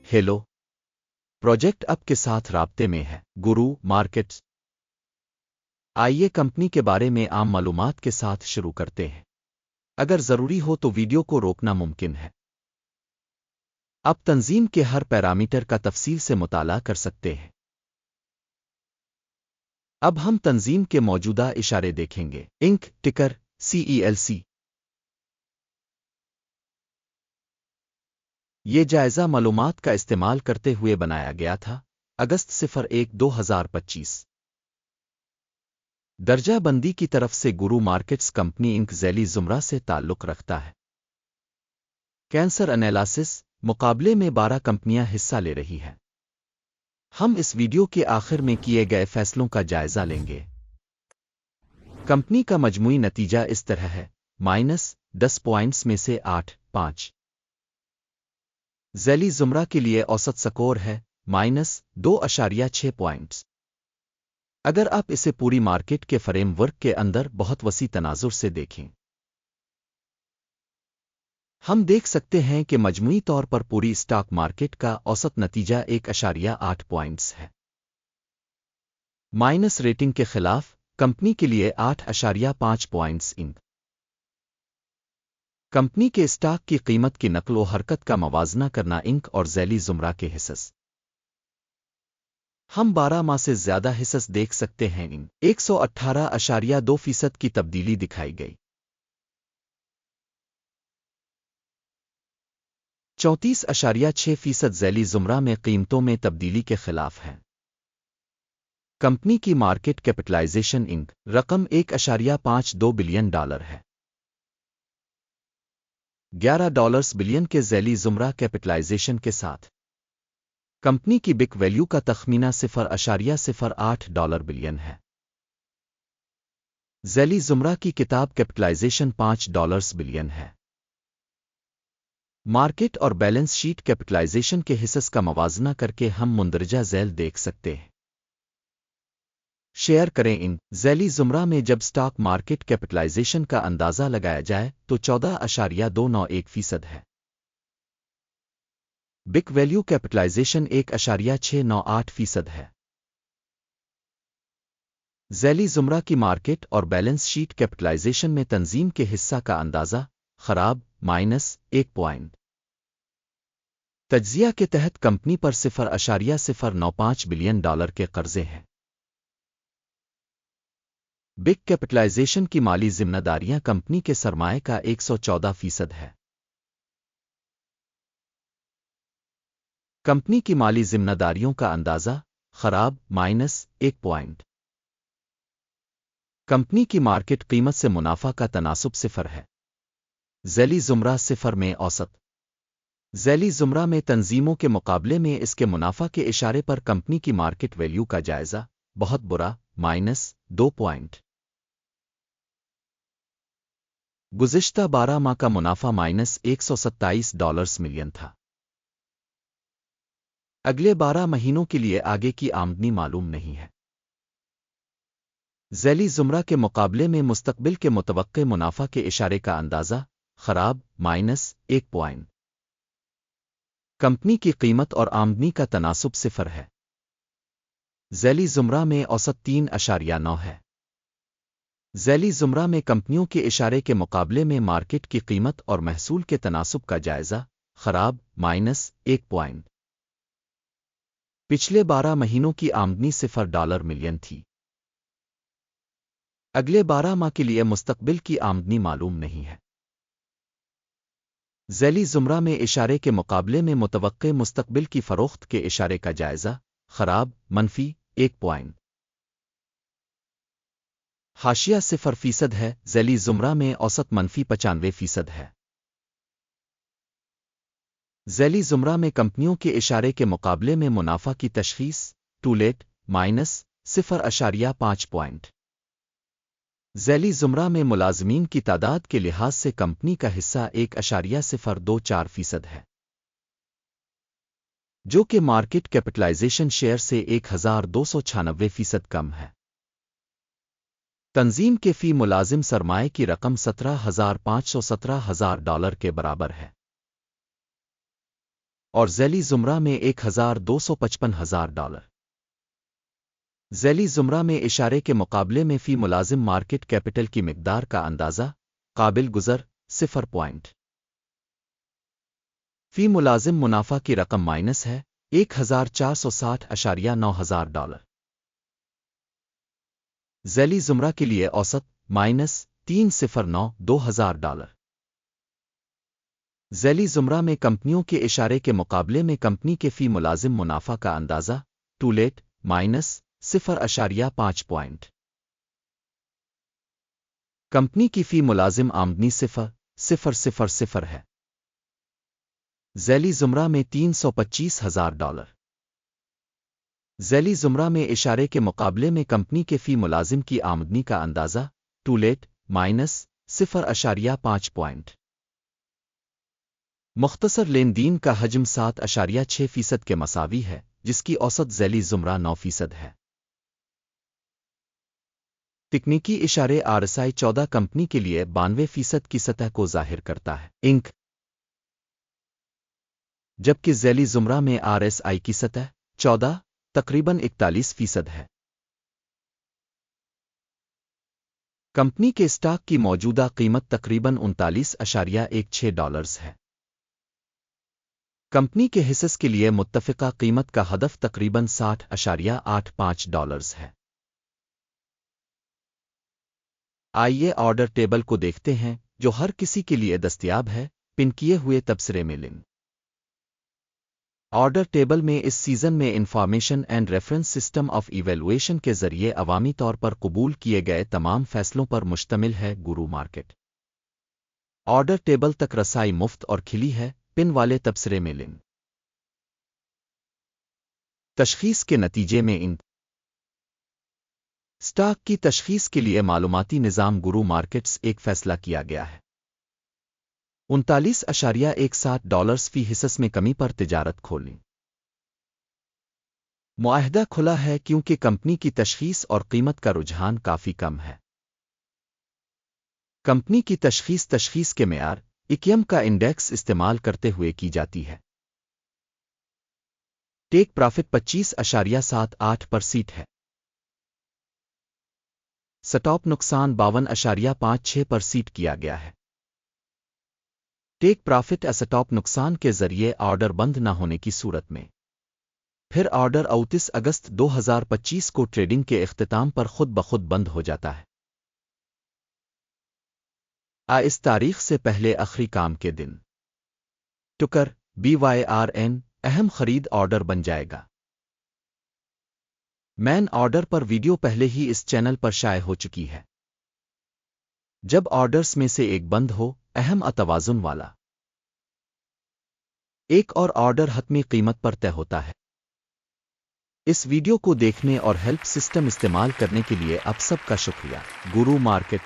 Hello project up के साथ राब्ते में है गुरु मार्केट्स। आइए कंपनी के बारे में आम मालूमात के साथ शुरू करते हैं। अगर ज़रूरी हो तो वीडियो को रोकना मुमकिन है। आप तंजीम के हर पैरामीटर का तफसील से मुताला कर सकते हैं। अब हम तंजीम के मौजूदा इशारे देखेंगे। इंक टिकर CELC। ये जायज़ा मालूमात का इस्तेमाल करते हुए बनाया गया था अगस्त 01, 2025। दर्जा बंदी की तरफ से गुरु मार्केट्स कंपनी इंक ज़ैली ज़ुमरा से ताल्लुक़ रखता है। कैंसर एनालिसिस मुकाबले में 12 कंपनियां हिस्सा ले रही हैं। हम इस वीडियो के आखिर में किए गए फैसलों का जायजा लेंगे। कंपनी का मजमूई नतीजा इस तरह है -10 पॉइंट्स में से 8.5। ज़ैली ज़ुमरा के लिए औसत स्कोर है -2.6 पॉइंट्स। अगर आप इसे पूरी मार्केट के फ्रेमवर्क के अंदर बहुत वसी तनाजुर से देखें, हम देख सकते हैं कि मजमूई तौर पर पूरी स्टॉक मार्केट का औसत नतीजा 1.8 पॉइंट्स है। माइनस रेटिंग के खिलाफ कंपनी के लिए 8.5 पॉइंट्स। इंक कंपनी के स्टॉक की कीमत की नकलो हरकत का मवाजना करना इंक और ज़ैली ज़ुमरा के हिस्स। हम 12 माह से ज़्यादा हिस्स देख सकते हैं। 118.2% की तब्दीली दिखाई गई। 34.6% ज़ैली ज़ुमरा में कीमतों में तब्दीली के खिलाफ है। कंपनी की मार्केट कैपिटलाइजेशन इंक रकम $1.52 बिलियन है। $11 बिलियन के ज़ैली ज़ुमरा कैपिटलाइजेशन के साथ कंपनी की बिक वैल्यू का तखमीना $0.08 बिलियन है। ज़ैली ज़ुमरा की किताब कैपिटलाइजेशन $5 बिलियन है। मार्केट और बैलेंस शीट कैपिटलाइजेशन के हिस्स का मवाजना करके हम मुंदरजा ज़ैल देख सकते हैं। शेयर करें। इन ज़ैली ज़ुमरा में जब स्टॉक मार्केट कैपिटलाइजेशन का अंदाज़ा लगाया जाए तो 14.291% है। बिक वैल्यू कैपिटलाइजेशन 1.698% है। ज़ैली ज़ुमरा की मार्केट और बैलेंस शीट कैपिटलाइजेशन में तंजीम के हिस्सा का अंदाज़ा खराब -1 पॉइंट। तज्जिया के तहत कंपनी पर $0.095 बिलियन के कर्जे हैं। बिग कैपिटलाइजेशन की माली जिम्मेदारियां कंपनी के सरमाए का 114% है। कंपनी की माली जिम्मेदारियों का अंदाज़ा खराब -1 पॉइंट। कंपनी की मार्केट कीमत से मुनाफा का तनासुब 0 है। ज़ैली ज़ुमरा 0 में औसत। ज़ैली ज़ुमरा में तंजीमों के मुकाबले में इसके मुनाफा के इशारे पर कंपनी की मार्केट वैल्यू का जायज़ा बहुत बुरा -2 पॉइंट। गुज़िश्ता 12 माह का मुनाफा $127 मिलियन था। अगले 12 महीनों के लिए आगे की आमदनी मालूम नहीं है। ज़ैली ज़ुमरा के मुकाबले में मुस्तकबिल के मुतवक्के मुनाफा के इशारे का अंदाज़ा खराब -1 पॉइंट। कंपनी की कीमत और आमदनी का तनासुब 0 है। ज़ैली ज़ुमरा में औसत 3.9 है। ज़ैली ज़ुमरा में कंपनियों के इशारे के मुकाबले में मार्केट की कीमत और महसूल के तनासुब का जायज़ा खराब -1 पॉइंट। पिछले 12 महीनों की आमदनी $0 मिलियन थी। अगले 12 माह के लिए मुस्तकबिल की आमदनी मालूम नहीं है। ज़ैली ज़ुमरा में इशारे के मुकाबले में मुतवक्के मुस्तकबिल की फ़रोख्त के इशारे का जायज़ा खराब -1 पॉइंट। हाशिया 0% है। ज़ैली ज़ुमरा में औसत -95% है। ज़ैली ज़ुमरा में कंपनियों के इशारे के मुकाबले में मुनाफा की तशख़ीस टू लेट -0.5 पॉइंट। ज़ैली ज़ुमरा में मुलाज़मीन की तादाद के लिहाज से कंपनी का हिस्सा 1.024% है, जो कि मार्केट कैपिटलाइजेशन शेयर से 1296% कम है। तंजीम के फ़ी मुलाजिम सरमाए की रकम $17,517 के बराबर है। और ज़ैली ज़ुमरा में $1,255,000। ज़ैली ज़ुमरा में इशारे के मुकाबले में फ़ी मुलाजिम मार्केट कैपिटल की मिकदार का अंदाज़ा काबिल गुज़र 0 पॉइंट। फ़ी मुलाजिम मुनाफा की रकम माइनस है $1,460,900। ज़ैली ज़ुमरा के लिए औसत -$309,200। ज़ैली ज़ुमरा में कंपनियों के इशारे के मुकाबले में कंपनी के फ़ी मुलाजिम मुनाफा का अंदाज़ा टूलेट -0.5 पॉइंट। कंपनी की फ़ी मुलाजिम आमदनी 0.000 है। ज़ैली ज़ुमरा में $325,000। ज़ैली ज़ुमरा में इशारे के मुकाबले में कंपनी के फ़ी मुलाजिम की आमदनी का अंदाज़ा टूलेट -0.5 पॉइंट। मुख्तसर लेनदीन का हजम 7.6% के मसावी है, जिसकी औसत ज़ैली ज़ुमरा 9% है। तकनीकी इशारे RSI 14 कंपनी के लिए 92% की सतह को ज़ाहिर करता है इंक, जबकि ज़ैली ज़ुमरा में RSI की सतह 14 तकरीबन 41% है। कंपनी के स्टॉक की मौजूदा कीमत तकरीबन $39.16 है। कंपनी के हिस्सेस के लिए मुत्तफ़िका कीमत का हदफ तकरीबन $60.85 है। आइए ऑर्डर टेबल को देखते हैं, जो हर किसी के लिए दस्तयाब है, पिन किए हुए तबसरे में लिंक। ऑर्डर टेबल में इस सीज़न में information and reference system of evaluation के ज़रिए अवामी तौर पर कबूल किए गए तमाम फैसलों पर मुश्तमिल है। गुरु मार्केट ऑर्डर टेबल तक रसाई मुफ्त और खिली है। पिन वाले तबसरे में लिंक। तशख़ीस के नतीजे में इन स्टॉक की तशख़ीस के लिए मालूमाती निज़ाम गुरु मार्केट्स एक फ़ैसला किया गया है। $39.61 फ़ी हिस्स में कमी पर तिजारत खोलें। मुआहदा खुला है क्योंकि कंपनी की तशख़ीस और कीमत का रुझान काफ़ी कम है। कंपनी की तशख़ीस के मेयार इक्यम का इंडेक्स इस्तेमाल करते हुए की जाती है। टेक प्रॉफिट 25.78% है। स्टॉप नुकसान 52.56% किया गया है। टेक प्रॉफिट स्टॉप नुकसान के जरिए ऑर्डर बंद न होने की सूरत में फिर ऑर्डर 29 अगस्त 2025 को ट्रेडिंग के इख्तिताम पर खुद ब खुद बंद हो जाता है। इस तारीख से पहले आखिरी काम के दिन टुकर BYRN अहम खरीद ऑर्डर बन जाएगा। मैन ऑर्डर पर वीडियो पहले ही इस चैनल पर शाये हो चुकी है। जब ऑर्डर्स में से एक बंद हो, अहम अतवाजुन वाला एक और ऑर्डर हतमी कीमत पर तय होता है। इस वीडियो को देखने और हेल्प सिस्टम इस्तेमाल करने के लिए आप सबका शुक्रिया। गुरु मार्केट।